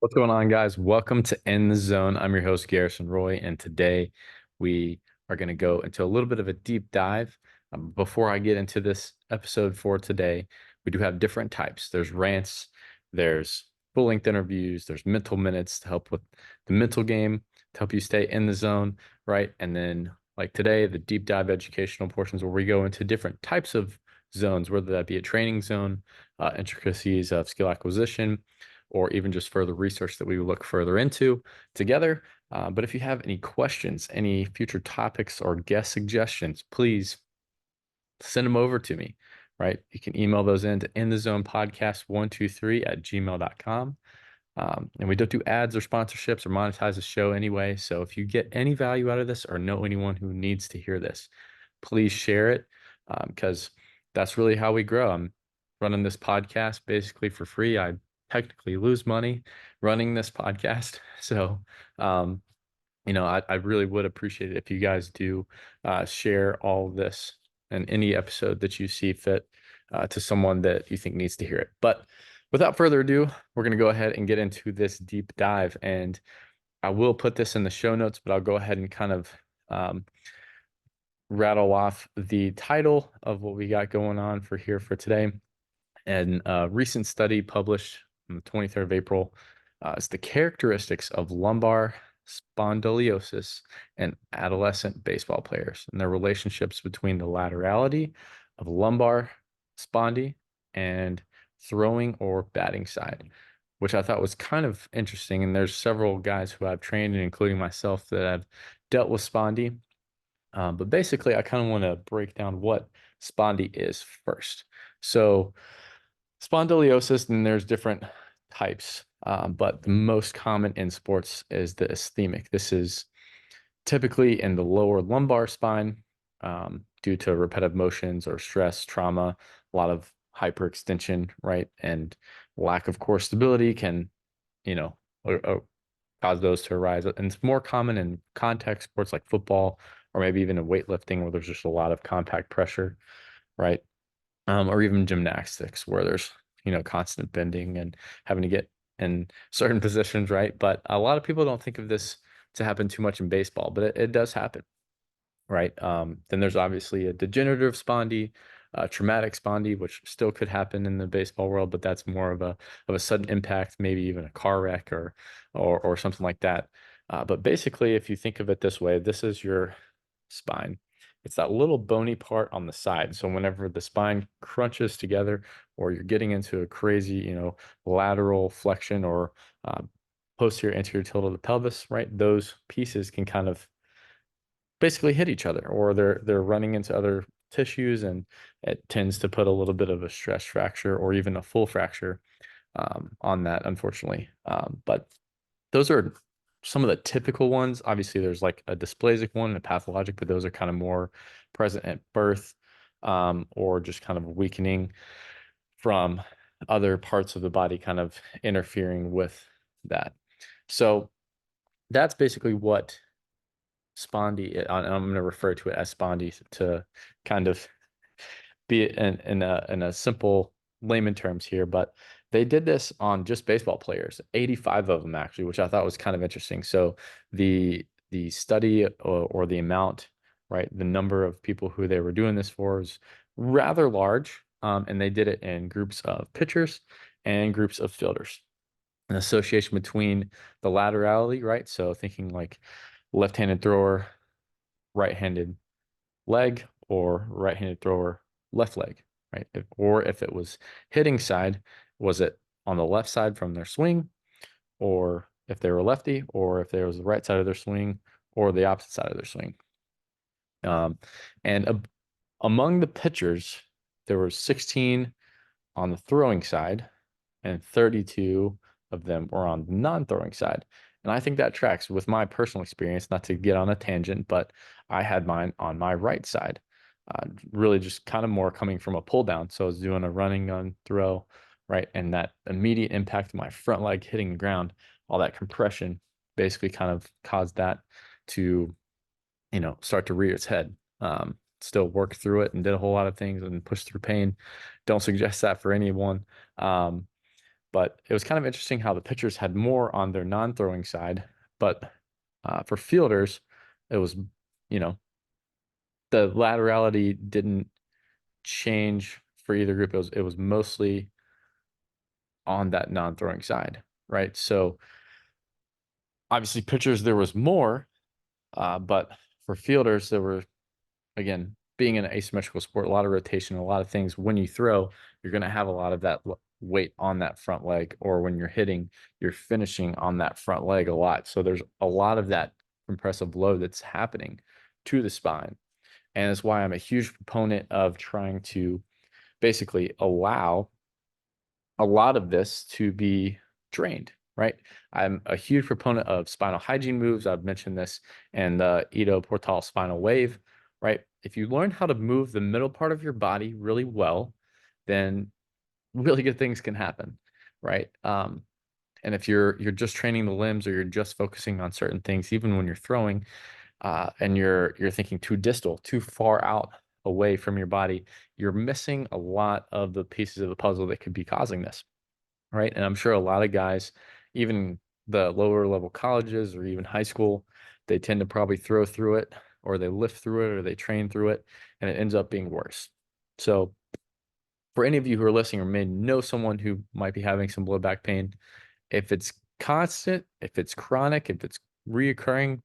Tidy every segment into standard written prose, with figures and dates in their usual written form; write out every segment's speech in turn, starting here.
What's going on, guys? Welcome to In the Zone. I'm your host, Garrison Roy, and today we are going to go into a little bit of a deep dive. Before I get into this episode for today, we do have different types. There's rants, there's full-length interviews, there's mental minutes to help with the mental game, to help you stay in the zone, right? And then, like today, the deep dive educational portions where we go into different types of zones, whether that be a training zone, intricacies of skill acquisition, or even just further research that we will look further into together. But if you have any questions, any future topics or guest suggestions, please send them over to me, right? You can email those in to inthezonepodcast123@gmail.com. And we don't do ads or sponsorships or monetize the show anyway. So if you get any value out of this or know anyone who needs to hear this, please share it because that's really how we grow. I'm running this podcast basically for free. I technically lose money running this podcast. So, um, I really would appreciate it if you guys do share all of this and any episode that you see fit to someone that you think needs to hear it. But without further ado, we're going to go ahead and get into this deep dive. And I will put this in the show notes, but I'll go ahead and kind of rattle off the title of what we got going on for here for today. And a recent study published on the 23rd of April is the characteristics of lumbar spondylosis in adolescent baseball players and their relationships between the laterality of lumbar spondy and throwing or batting side, which I thought was kind of interesting. And there's several guys who I've trained, including myself, that have dealt with spondy. But basically, I kind of want to break down what spondy is first. So, spondylosis, and there's different types, but the most common in sports is the ischemic. This is typically in the lower lumbar spine due to repetitive motions or stress, trauma, a lot of hyperextension, right? And lack of core stability can, or cause those to arise. And it's more common in contact sports like football or maybe even in weightlifting where there's just a lot of contact pressure, right? Or even gymnastics where there's constant bending and having to get in certain positions, right? But a lot of people don't think of this to happen too much in baseball, but it does happen, right? Then there's obviously a degenerative spondy, traumatic spondy, which still could happen in the baseball world, but that's more of a sudden impact, maybe even a car wreck or something like that. But basically, if you think of it this way, this is your spine. It's that little bony part on the side. So whenever the spine crunches together, or you're getting into a crazy, lateral flexion or posterior anterior tilt of the pelvis, right? Those pieces can kind of basically hit each other, or they're running into other tissues, and it tends to put a little bit of a stress fracture or even a full fracture on that, unfortunately. But those are some of the typical ones. Obviously, there's like a dysplasic one and a pathologic, but those are kind of more present at birth, or just kind of weakening from other parts of the body kind of interfering with that. So that's basically what spondy, I'm going to refer to it as spondy to kind of be it in a simple layman terms here, but they did this on just baseball players, 85 of them actually, which I thought was kind of interesting. So the study or the amount, right, the number of people who they were doing this for is rather large, and they did it in groups of pitchers and groups of fielders. An association between the laterality, right? So thinking like left-handed thrower, right-handed leg, or right-handed thrower, left leg, right? Or if it was hitting side, was it on the left side from their swing, or if they were lefty, or if there was the right side of their swing, or the opposite side of their swing. And among the pitchers, there were 16 on the throwing side, and 32 of them were on the non-throwing side. And I think that tracks with my personal experience, not to get on a tangent, but I had mine on my right side. Really just kind of more coming from a pull down. So I was doing a running gun throw, right? And that immediate impact of my front leg hitting the ground, all that compression basically kind of caused that to, start to rear its head. Still worked through it and did a whole lot of things and pushed through pain. Don't suggest that for anyone. But it was kind of interesting how the pitchers had more on their non-throwing side, but for fielders, it was, you know, the laterality didn't change for either group. It was mostly on that non-throwing side, right? So obviously pitchers there was more, but for fielders there were, again, being an asymmetrical sport, a lot of rotation, a lot of things. When you throw, you're going to have a lot of that weight on that front leg, or when you're hitting, you're finishing on that front leg a lot. So there's a lot of that compressive load that's happening to the spine. And that's why I'm a huge proponent of trying to basically allow a lot of this to be drained, right? I'm a huge proponent of spinal hygiene moves. I've mentioned this in the Ito Portal spinal wave, right? If you learn how to move the middle part of your body really well, then really good things can happen, right? And if you're just training the limbs, or you're just focusing on certain things, even when you're throwing, and you're thinking too distal, too far out away from your body, you're missing a lot of the pieces of the puzzle that could be causing this, right? And I'm sure a lot of guys, even the lower level colleges or even high school, they tend to probably throw through it, or they lift through it, or they train through it, and it ends up being worse. So for any of you who are listening or may know someone who might be having some low back pain, if it's constant, if it's chronic, if it's reoccurring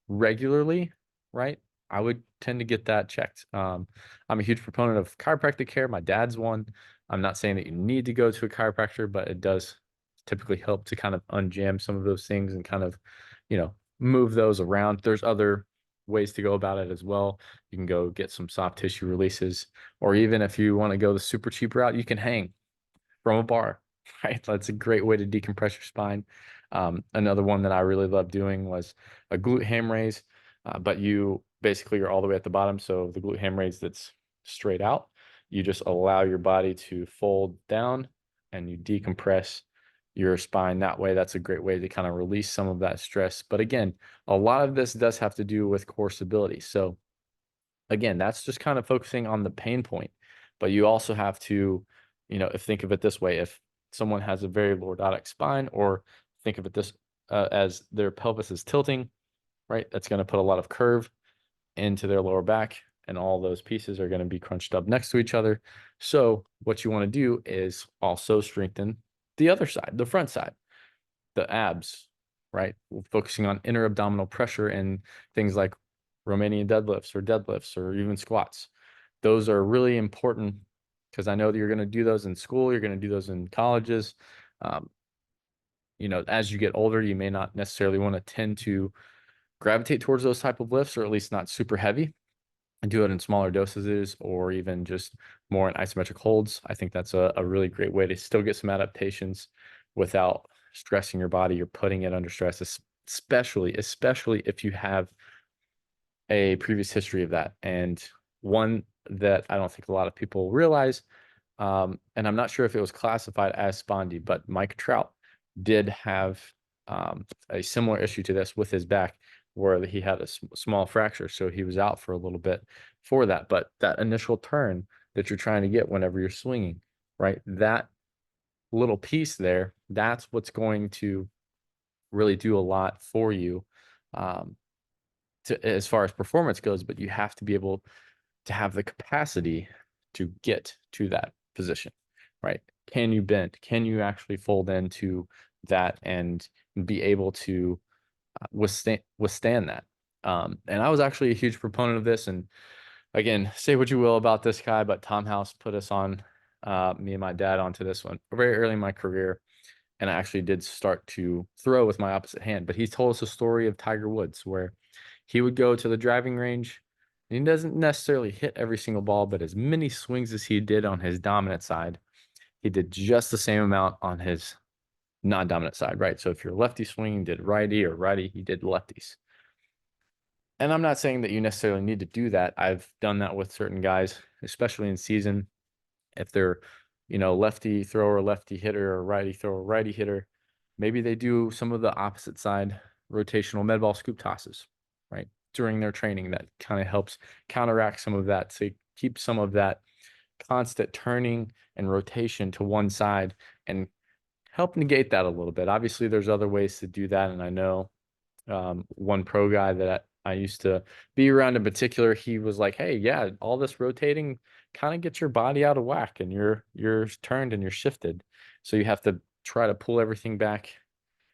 regularly, right? I would tend to get that checked. I'm a huge proponent of chiropractic care. My dad's one. I'm not saying that you need to go to a chiropractor, but it does typically help to kind of unjam some of those things and kind of, move those around. There's other ways to go about it as well. You can go get some soft tissue releases, or even if you want to go the super cheap route, you can hang from a bar, right? That's a great way to decompress your spine. Another one that I really love doing was a glute ham raise, but you basically are all the way at the bottom. So the glute ham raise that's straight out, you just allow your body to fold down and you decompress your spine that way. That's a great way to kind of release some of that stress. But again, a lot of this does have to do with core stability. So again, that's just kind of focusing on the pain point. But you also have to, if think of it this way, if someone has a very lordotic spine, or think of it this as their pelvis is tilting, right? That's going to put a lot of curve into their lower back, and all those pieces are going to be crunched up next to each other. So what you want to do is also strengthen the other side, the front side, the abs, right? We're focusing on inner abdominal pressure and things like Romanian deadlifts, or even squats. Those are really important, because I know that you're going to do those in school, you're going to do those in colleges. Um, as you get older, you may not necessarily want to tend to gravitate towards those type of lifts, or at least not super heavy, and do it in smaller dosages, or even just more in isometric holds. I think that's a really great way to still get some adaptations without stressing your body. You're putting it under stress, especially if you have a previous history of that. And one that I don't think a lot of people realize, and I'm not sure if it was classified as Spondy, but Mike Trout did have a similar issue to this with his back, where he had a small fracture. So he was out for a little bit for that. But that initial turn that you're trying to get whenever you're swinging, right? That little piece there, that's what's going to really do a lot for you, um, as far as performance goes. But you have to be able to have the capacity to get to that position, right? Can you bend? Can you actually fold into that and be able to withstand that? And I was actually a huge proponent of this. And again, say what you will about this guy, but Tom House put us on, me and my dad, onto this one very early in my career. And I actually did start to throw with my opposite hand. But he told us a story of Tiger Woods, where he would go to the driving range, and he doesn't necessarily hit every single ball, but as many swings as he did on his dominant side, he did just the same amount on his non-dominant side, right? So if you're lefty swinging, did righty, or righty, he did lefties. And I'm not saying that you necessarily need to do that. I've done that with certain guys, especially in season. If they're, lefty thrower, lefty hitter, or righty thrower, righty hitter, maybe they do some of the opposite side rotational med ball scoop tosses, right? During their training, that kind of helps counteract some of that, to keep some of that constant turning and rotation to one side, and help negate that a little bit. Obviously, there's other ways to do that, and I know one pro guy that I used to be around in particular, he was like, "Hey, yeah, all this rotating kind of gets your body out of whack, and you're turned and you're shifted, so you have to try to pull everything back,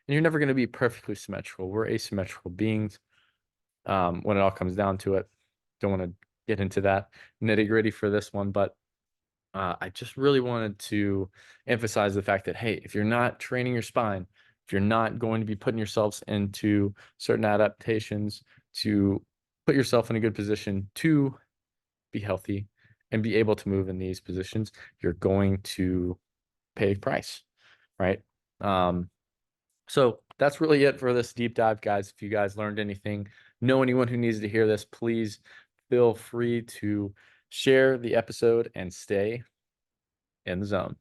and you're never going to be perfectly symmetrical. We're asymmetrical beings when it all comes down to it. Don't want to get into that nitty gritty for this one, but I just really wanted to emphasize the fact that, hey, if you're not training your spine, if you're not going to be putting yourselves into certain adaptations to put yourself in a good position to be healthy and be able to move in these positions, you're going to pay a price, right? Um, so that's really it for this deep dive, guys. If you guys learned anything, know anyone who needs to hear this, please feel free to share the episode and stay in the zone.